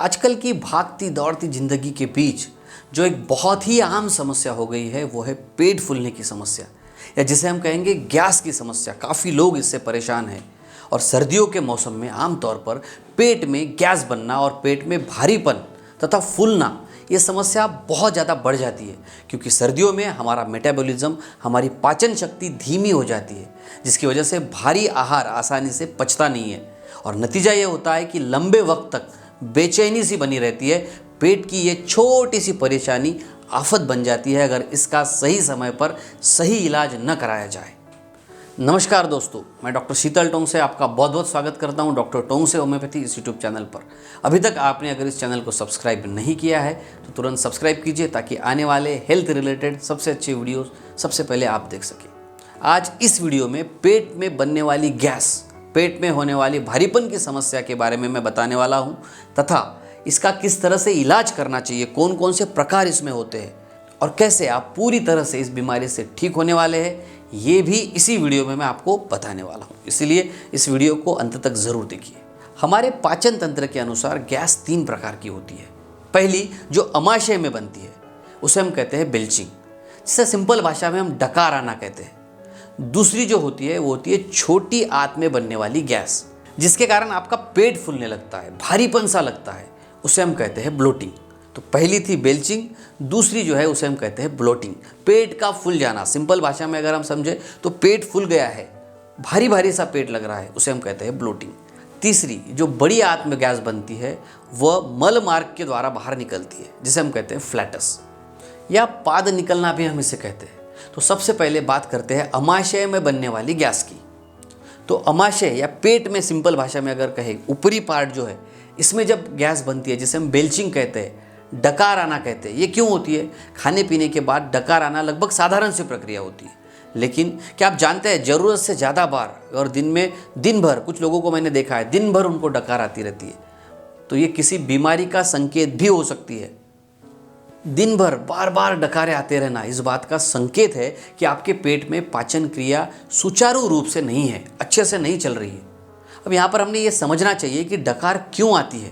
आजकल की भागती दौड़ती ज़िंदगी के बीच जो एक बहुत ही आम समस्या हो गई है वो है पेट फूलने की समस्या, या जिसे हम कहेंगे गैस की समस्या। काफ़ी लोग इससे परेशान हैं और सर्दियों के मौसम में आमतौर पर पेट में गैस बनना और पेट में भारीपन तथा फूलना ये समस्या बहुत ज़्यादा बढ़ जाती है, क्योंकि सर्दियों में हमारा मेटाबॉलिज्म, हमारी पाचन शक्ति धीमी हो जाती है, जिसकी वजह से भारी आहार आसानी से पचता नहीं है और नतीजा ये होता है कि लंबे वक्त तक बेचैनी सी बनी रहती है। पेट की ये छोटी सी परेशानी आफत बन जाती है अगर इसका सही समय पर सही इलाज न कराया जाए। नमस्कार दोस्तों, मैं डॉक्टर शीतल टोंग से आपका बहुत बहुत स्वागत करता हूं डॉक्टर टोंग से होम्योपैथी इस यूट्यूब चैनल पर। अभी तक आपने अगर इस चैनल को सब्सक्राइब नहीं किया है तो तुरंत सब्सक्राइब कीजिए, ताकि आने वाले हेल्थ रिलेटेड सबसे अच्छे वीडियोस सबसे पहले आप देख सकें। आज इस वीडियो में पेट में बनने वाली गैस, पेट में होने वाली भारीपन की समस्या के बारे में मैं बताने वाला हूँ, तथा इसका किस तरह से इलाज करना चाहिए, कौन कौन से प्रकार इसमें होते हैं और कैसे आप पूरी तरह से इस बीमारी से ठीक होने वाले हैं, ये भी इसी वीडियो में मैं आपको बताने वाला हूँ। इसीलिए इस वीडियो को अंत तक ज़रूर देखिए। हमारे पाचन तंत्र के अनुसार गैस 3 प्रकार की होती है। पहली जो अमाशय में बनती है उसे हम कहते हैं बेल्चिंग, जिसे सिंपल भाषा में हम डकार आना कहते हैं। दूसरी जो होती है वो होती है छोटी आंत में बनने वाली गैस, जिसके कारण आपका पेट फूलने लगता है, भारीपन सा लगता है, उसे हम कहते हैं ब्लोटिंग। तो पहली थी बेल्चिंग, दूसरी जो है उसे हम कहते हैं ब्लोटिंग, पेट का फूल जाना। सिंपल भाषा में अगर हम समझे तो पेट फूल गया है, भारी भारी सा पेट लग रहा है, उसे हम कहते हैं ब्लोटिंग। तीसरी जो बड़ी आंत में गैस बनती है वह मल मार्ग के द्वारा बाहर निकलती है, जिसे हम कहते हैं फ्लैटस, या पाद निकलना भी हम इसे कहते हैं। तो सबसे पहले बात करते हैं अमाशय में बनने वाली गैस की। तो अमाशय या पेट में सिंपल भाषा में अगर कहें, ऊपरी पार्ट जो है, इसमें जब गैस बनती है जिसे हम बेल्चिंग कहते हैं, डकार आना कहते हैं। ये क्यों होती है? खाने पीने के बाद डकार आना लगभग साधारण सी प्रक्रिया होती है, लेकिन क्या आप जानते हैं ज़रूरत से ज़्यादा बार और दिन भर कुछ लोगों को मैंने देखा है दिन भर उनको डकार आती रहती है, तो ये किसी बीमारी का संकेत भी हो सकती है। दिन भर बार बार डकारे आते रहना इस बात का संकेत है कि आपके पेट में पाचन क्रिया सुचारू रूप से नहीं है, अच्छे से नहीं चल रही है। अब यहाँ पर हमने ये समझना चाहिए कि डकार क्यों आती है।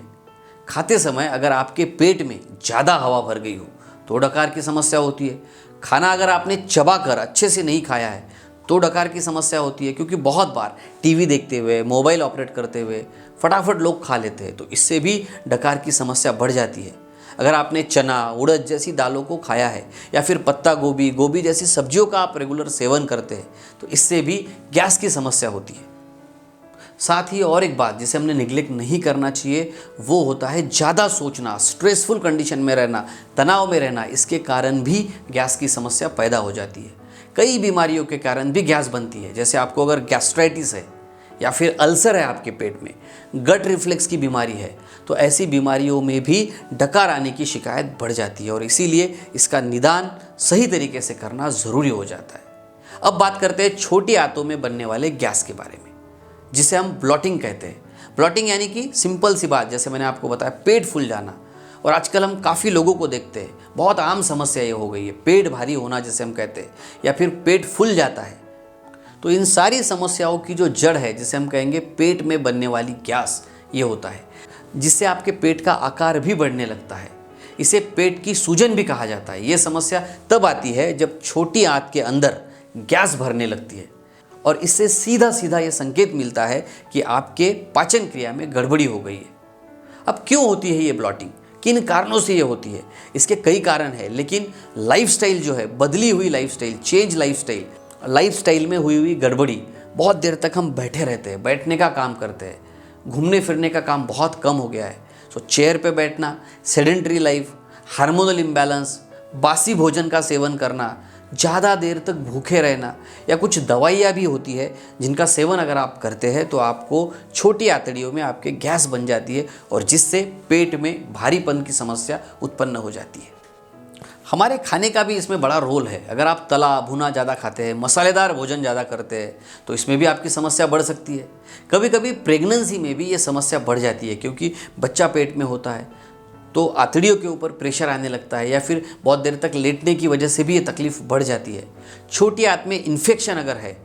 खाते समय अगर आपके पेट में ज़्यादा हवा भर गई हो तो डकार की समस्या होती है। खाना अगर आपने चबा कर अच्छे से नहीं खाया है तो डकार की समस्या होती है, क्योंकि बहुत बार टीवी देखते हुए, मोबाइल ऑपरेट करते हुए फटाफट लोग खा लेते हैं, तो इससे भी डकार की समस्या बढ़ जाती है। अगर आपने चना, उड़द जैसी दालों को खाया है या फिर पत्ता गोभी जैसी सब्जियों का आप रेगुलर सेवन करते हैं तो इससे भी गैस की समस्या होती है। साथ ही और एक बात जिसे हमने निगलेक्ट नहीं करना चाहिए वो होता है ज़्यादा सोचना, स्ट्रेसफुल कंडीशन में रहना, तनाव में रहना। इसके कारण भी गैस की समस्या पैदा हो जाती है। कई बीमारियों के कारण भी गैस बनती है, जैसे आपको अगर गैस्ट्राइटिस है या फिर अल्सर है आपके पेट में, गट रिफ्लेक्स की बीमारी है, तो ऐसी बीमारियों में भी डकार आने की शिकायत बढ़ जाती है और इसीलिए इसका निदान सही तरीके से करना ज़रूरी हो जाता है। अब बात करते हैं छोटी आंतों में बनने वाले गैस के बारे में, जिसे हम ब्लॉटिंग कहते हैं। ब्लॉटिंग यानी कि सिंपल सी बात, जैसे मैंने आपको बताया, पेट फूल जाना। और आजकल हम काफ़ी लोगों को देखते हैं, बहुत आम समस्या ये हो गई है, पेट भारी होना जिसे हम कहते हैं, या फिर पेट फूल जाता है। तो इन सारी समस्याओं की जो जड़ है, जिसे हम कहेंगे पेट में बनने वाली गैस, ये होता है, जिससे आपके पेट का आकार भी बढ़ने लगता है। इसे पेट की सूजन भी कहा जाता है। ये समस्या तब आती है जब छोटी आंत के अंदर गैस भरने लगती है और इससे सीधा सीधा ये संकेत मिलता है कि आपके पाचन क्रिया में गड़बड़ी हो गई है। अब क्यों होती है ये ब्लॉटिंग, किन कारणों से ये होती है? इसके कई कारण हैं, लेकिन लाइफस्टाइल जो है, बदली हुई लाइफस्टाइल, चेंज लाइफस्टाइल में हुई गड़बड़ी, बहुत देर तक हम बैठे रहते हैं, बैठने का काम करते हैं, घूमने फिरने का काम बहुत कम हो गया है। सो चेयर पे बैठना, सेडेंटरी लाइफ, हार्मोनल इम्बैलेंस, बासी भोजन का सेवन करना, ज़्यादा देर तक भूखे रहना, या कुछ दवाइयाँ भी होती है जिनका सेवन अगर आप करते हैं तो आपको छोटी आंतड़ियों में आपके गैस बन जाती है और जिससे पेट में भारीपन की समस्या उत्पन्न हो जाती है। हमारे खाने का भी इसमें बड़ा रोल है। अगर आप तला भुना ज़्यादा खाते हैं, मसालेदार भोजन ज़्यादा करते हैं तो इसमें भी आपकी समस्या बढ़ सकती है। कभी कभी प्रेगनेंसी में भी ये समस्या बढ़ जाती है, क्योंकि बच्चा पेट में होता है तो आंतड़ियों के ऊपर प्रेशर आने लगता है, या फिर बहुत देर तक लेटने की वजह से भी ये तकलीफ बढ़ जाती है। छोटी आंत में इन्फेक्शन अगर है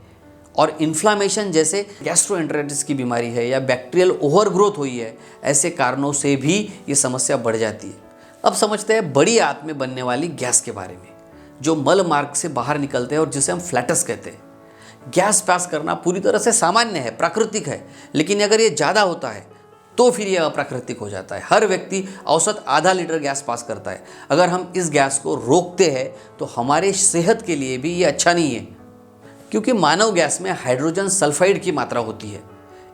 और इन्फ्लामेशन जैसे गैस्ट्रोएंटेराइटिस की बीमारी है या बैक्टीरियल ओवरग्रोथ हुई है, ऐसे कारणों से भी ये समस्या बढ़ जाती है। अब समझते हैं बड़ी आंत में बनने वाली गैस के बारे में, जो मल मार्ग से बाहर निकलते हैं और जिसे हम फ्लैटस कहते हैं। गैस पास करना पूरी तरह से सामान्य है, प्राकृतिक है, लेकिन अगर ये ज़्यादा होता है तो फिर यह अप्राकृतिक हो जाता है। हर व्यक्ति औसत आधा लीटर गैस पास करता है। अगर हम इस गैस को रोकते हैं तो हमारे सेहत के लिए भी ये अच्छा नहीं है, क्योंकि मानव गैस में हाइड्रोजन सल्फाइड की मात्रा होती है।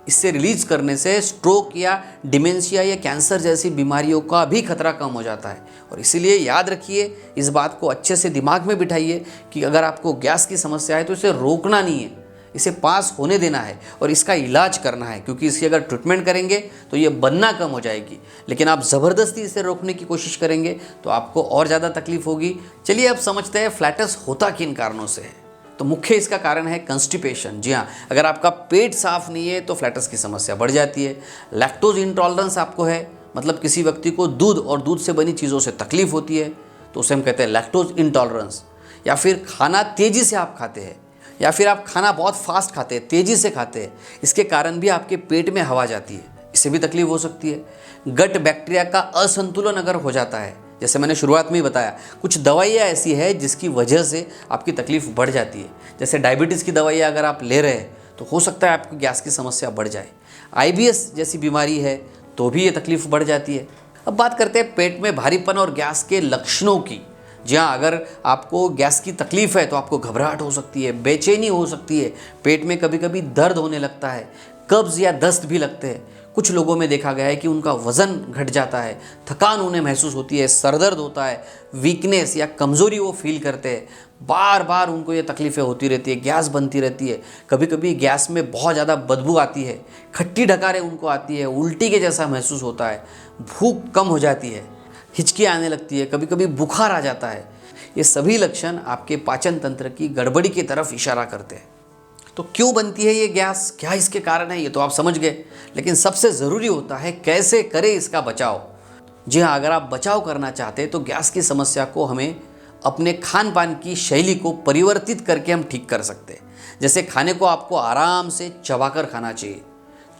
इससे रिलीज करने से स्ट्रोक या डिमेंशिया या कैंसर जैसी बीमारियों का भी खतरा कम हो जाता है। और इसीलिए याद रखिए, इस बात को अच्छे से दिमाग में बिठाइए कि अगर आपको गैस की समस्या है तो इसे रोकना नहीं है, इसे पास होने देना है और इसका इलाज करना है, क्योंकि इसकी अगर ट्रीटमेंट करेंगे तो ये बनना कम हो जाएगी। लेकिन आप ज़बरदस्ती इसे रोकने की कोशिश करेंगे तो आपको और ज़्यादा तकलीफ होगी। चलिए अब समझते हैं फ्लैटस होता किन कारणों से है। तो मुख्य इसका कारण है कंस्टिपेशन। जी हाँ, अगर आपका पेट साफ नहीं है तो फ्लैटस की समस्या बढ़ जाती है। लैक्टोज इंटॉलरेंस आपको है, मतलब किसी व्यक्ति को दूध और दूध से बनी चीज़ों से तकलीफ होती है, तो उसे हम कहते हैं लैक्टोज इंटॉलरेंस। या फिर खाना तेज़ी से आप खाते हैं, या फिर आप खाना बहुत फास्ट खाते हैं, तेज़ी से खाते हैं, इसके कारण भी आपके पेट में हवा जाती है, इससे भी तकलीफ हो सकती है। गट बैक्टीरिया का असंतुलन अगर हो जाता है, जैसे मैंने शुरुआत में ही बताया, कुछ दवाइयाँ ऐसी है जिसकी वजह से आपकी तकलीफ बढ़ जाती है। जैसे डायबिटीज़ की दवाइयाँ अगर आप ले रहे हैं तो हो सकता है आपकी गैस की समस्या बढ़ जाए। IBS जैसी बीमारी है तो भी ये तकलीफ बढ़ जाती है। अब बात करते हैं पेट में भारीपन और गैस के लक्षणों की। जी हाँ, अगर आपको गैस की तकलीफ है तो आपको घबराहट हो सकती है, बेचैनी हो सकती है, पेट में कभी कभी दर्द होने लगता है, कब्ज़ या दस्त भी लगते हैं। कुछ लोगों में देखा गया है कि उनका वज़न घट जाता है, थकान उन्हें महसूस होती है, सरदर्द होता है, वीकनेस या कमज़ोरी वो फील करते हैं, बार बार उनको ये तकलीफ़ें होती रहती है, गैस बनती रहती है। कभी कभी गैस में बहुत ज़्यादा बदबू आती है, खट्टी डकारें उनको आती है, उल्टी के जैसा महसूस होता है, भूख कम हो जाती है, हिचकी आने लगती है, कभी कभी बुखार आ जाता है। ये सभी लक्षण आपके पाचन तंत्र की गड़बड़ी की तरफ इशारा करते हैं। तो क्यों बनती है ये गैस, क्या इसके कारण है, ये तो आप समझ गए, लेकिन सबसे ज़रूरी होता है कैसे करें इसका बचाव। जी हाँ, अगर आप बचाव करना चाहते हैं तो गैस की समस्या को हमें अपने खान पान की शैली को परिवर्तित करके हम ठीक कर सकते हैं। जैसे खाने को आपको आराम से चबाकर खाना चाहिए,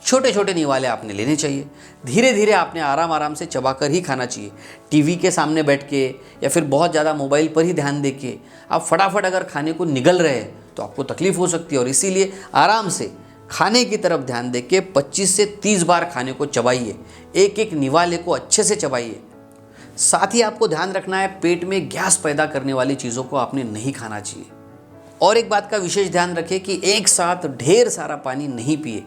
छोटे छोटे निवाले आपने लेने चाहिए, धीरे धीरे आपने आराम से चबाकर ही खाना चाहिए। टीवी के सामने बैठ के या फिर बहुत ज़्यादा मोबाइल पर ही ध्यान दे के आप फटाफट अगर खाने को निगल रहे हैं तो आपको तकलीफ हो सकती है। और इसीलिए आराम से खाने की तरफ ध्यान दे के 25 से 30 बार खाने को चबाइए, एक एक निवाले को अच्छे से चबाइए। साथ ही आपको ध्यान रखना है, पेट में गैस पैदा करने वाली चीज़ों को आपने नहीं खाना चाहिए। और एक बात का विशेष ध्यान रखें कि एक साथ ढेर सारा पानी नहीं पिए।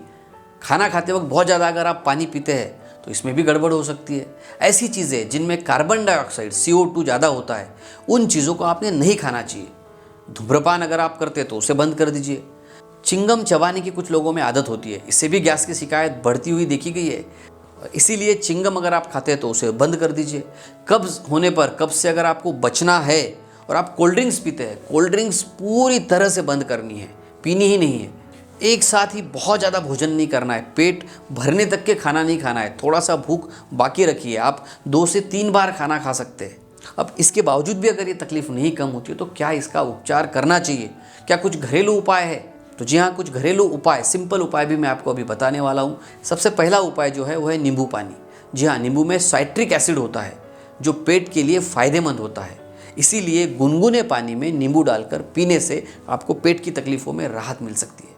खाना खाते वक्त बहुत ज़्यादा अगर आप पानी पीते हैं तो इसमें भी गड़बड़ हो सकती है। ऐसी चीज़ें जिनमें कार्बन डाइऑक्साइड CO2 ज़्यादा होता है, उन चीज़ों को आपने नहीं खाना चाहिए। धूम्रपान अगर आप करते हैं तो उसे बंद कर दीजिए। चिंगम चबाने की कुछ लोगों में आदत होती है, इससे भी गैस की शिकायत बढ़ती हुई देखी गई है। इसीलिए चिंगम अगर आप खाते हैं तो उसे बंद कर दीजिए। कब्ज़ होने पर, कब्ज़ से अगर आपको बचना है और आप कोल्ड ड्रिंक्स पीते हैं, कोल्ड ड्रिंक्स पूरी तरह से बंद करनी है, पीनी ही नहीं है। एक साथ ही बहुत ज़्यादा भोजन नहीं करना है, पेट भरने तक के खाना नहीं खाना है, थोड़ा सा भूख बाकी रखिए। आप 2 से 3 बार खाना खा सकते हैं। अब इसके बावजूद भी अगर ये तकलीफ नहीं कम होती है तो क्या इसका उपचार करना चाहिए, क्या कुछ घरेलू उपाय है? तो जी हाँ, कुछ घरेलू उपाय, सिंपल उपाय भी मैं आपको अभी बताने वाला हूँ। सबसे पहला उपाय जो है वो है नींबू पानी। जी हाँ, नींबू में साइट्रिक एसिड होता है जो पेट के लिए फ़ायदेमंद होता है। इसीलिए गुनगुने पानी में नींबू डालकर पीने से आपको पेट की तकलीफ़ों में राहत मिल सकती है।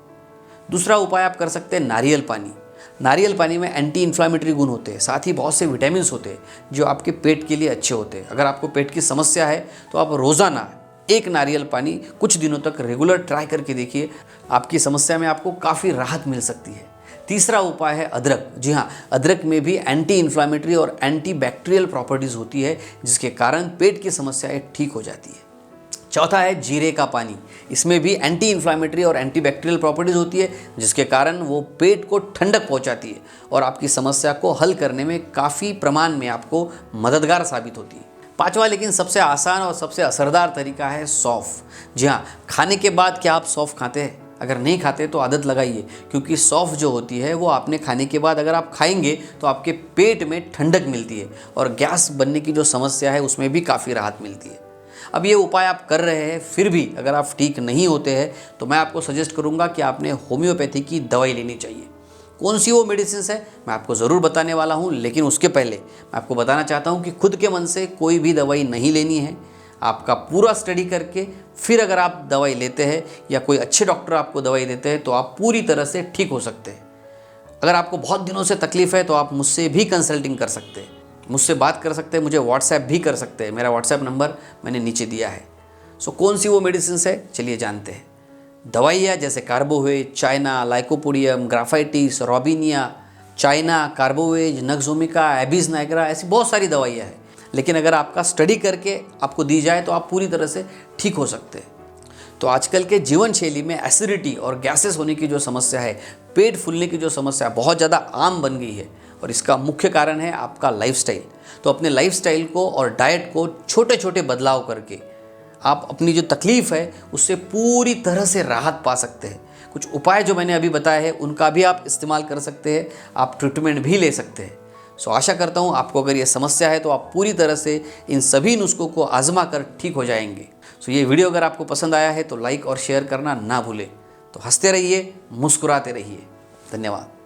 दूसरा उपाय आप कर सकते हैं नारियल पानी। नारियल पानी में एंटी इन्फ्लामेटरी गुण होते हैं, साथ ही बहुत से विटामिन होते हैं जो आपके पेट के लिए अच्छे होते हैं। अगर आपको पेट की समस्या है तो आप रोज़ाना 1 नारियल पानी कुछ दिनों तक रेगुलर ट्राई करके देखिए, आपकी समस्या में आपको काफ़ी राहत मिल सकती है। तीसरा उपाय है अदरक। जी हाँ, अदरक में भी एंटी इन्फ्लामेटरी और एंटी बैक्टीरियल प्रॉपर्टीज़ होती है जिसके कारण पेट की समस्याएं ठीक हो जाती है। चौथा है जीरे का पानी। इसमें भी एंटी इन्फ्लामेटरी और एंटी बैक्टीरियल प्रॉपर्टीज़ होती है जिसके कारण वो पेट को ठंडक पहुंचाती है और आपकी समस्या को हल करने में काफ़ी प्रमाण में आपको मददगार साबित होती है। पांचवा लेकिन सबसे आसान और सबसे असरदार तरीका है सौंफ। जी हाँ, खाने के बाद क्या आप सौंफ खाते हैं? अगर नहीं खाते तो आदत लगाइए, क्योंकि सौंफ जो होती है वो आपने खाने के बाद अगर आप खाएंगे तो आपके पेट में ठंडक मिलती है और गैस बनने की जो समस्या है उसमें भी काफ़ी राहत मिलती है। अब ये उपाय आप कर रहे हैं, फिर भी अगर आप ठीक नहीं होते हैं तो मैं आपको सजेस्ट करूंगा कि आपने होम्योपैथी की दवाई लेनी चाहिए। कौन सी वो मेडिसिन है मैं आपको ज़रूर बताने वाला हूँ, लेकिन उसके पहले मैं आपको बताना चाहता हूँ कि खुद के मन से कोई भी दवाई नहीं लेनी है। आपका पूरा स्टडी करके फिर अगर आप दवाई लेते हैं या कोई अच्छे डॉक्टर आपको दवाई देते हैं तो आप पूरी तरह से ठीक हो सकते हैं। अगर आपको बहुत दिनों से तकलीफ़ है तो आप मुझसे भी कंसल्टिंग कर सकते हैं, मुझसे बात कर सकते हैं, मुझे व्हाट्सएप भी कर सकते हैं। मेरा व्हाट्सएप नंबर मैंने नीचे दिया है। सो कौन सी वो मेडिसिन है, चलिए जानते हैं। दवाइयाँ जैसे carbo veg, China, lycopodium, graphites, robinia, China, carbo veg, nux vomica, abies nigra, ऐसी बहुत सारी दवाइयाँ हैं। लेकिन अगर आपका स्टडी करके आपको दी जाए तो आप पूरी तरह से ठीक हो सकते हैं। तो आजकल के जीवन शैली में एसिडिटी और गैसेस होने की जो समस्या है, पेट फूलने की जो समस्या बहुत ज़्यादा आम बन गई है और इसका मुख्य कारण है आपका लाइफस्टाइल। तो अपने लाइफस्टाइल को और डाइट को छोटे छोटे बदलाव करके आप अपनी जो तकलीफ़ है उससे पूरी तरह से राहत पा सकते हैं। कुछ उपाय जो मैंने अभी बताए हैं उनका भी आप इस्तेमाल कर सकते हैं, आप ट्रीटमेंट भी ले सकते हैं। सो आशा करता हूँ आपको अगर ये समस्या है तो आप पूरी तरह से इन सभी नुस्खों को आजमा कर ठीक हो जाएंगे। सो ये वीडियो अगर आपको पसंद आया है तो लाइक और शेयर करना ना भूलें। तो हंसते रहिए, मुस्कुराते रहिए। धन्यवाद।